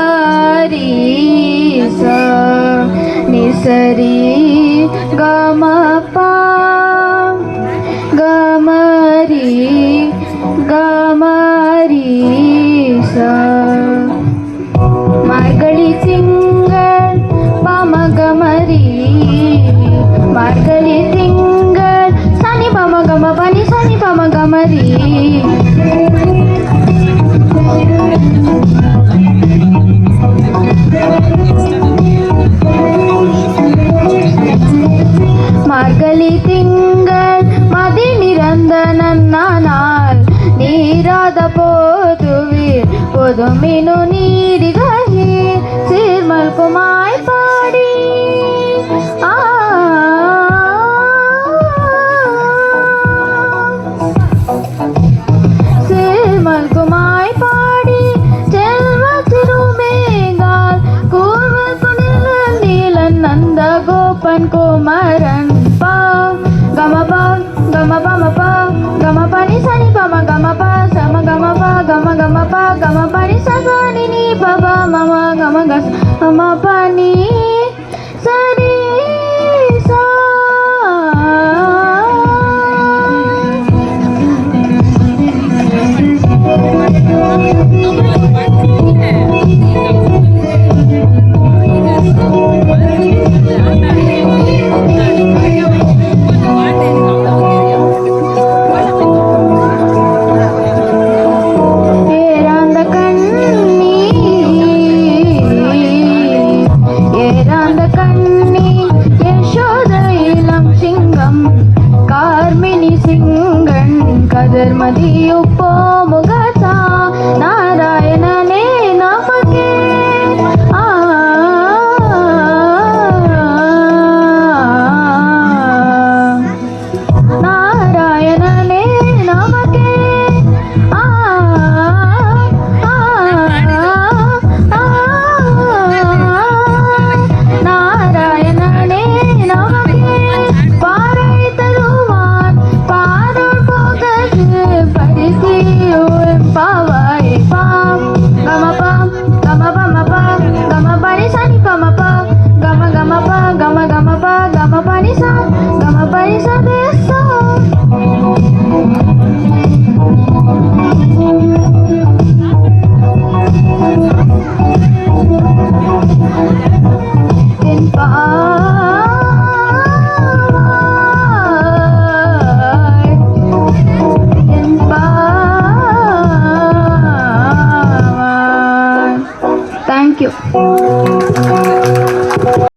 Gamari sa nisari gamapa gamari gamari sa margali tingal pama gamari margali tingal sani pama gama pani sani pama gamari மார்கழி திங்கள் மதி நிறந்த நன்னானால் நீராத போதுவீர் பொதுமினு நீரிகீர் சீர்மல்குமாய் பாடி சீர்மல்குமாய் பாடி செல்வ திருமேகால் கூர்வல் குணிலன் நீலன் நந்த Koban Kumaran gama pa gama pa ni sa ni pa ma gama pa sama gama pa gama pa ni sa ni ni pa pa mama gama gas gama pa ni sa ni sa கதிர்மதியுப்போ முகசா நாராயணனே நமக்கே நாராயணனே நமக்கே நாராயணனே நமக்கே பாறை தருவான் பாருள் pawai pam gama pa gama pa ni sa ni gama pa gama pa gama pa ni sa desa in Thank you.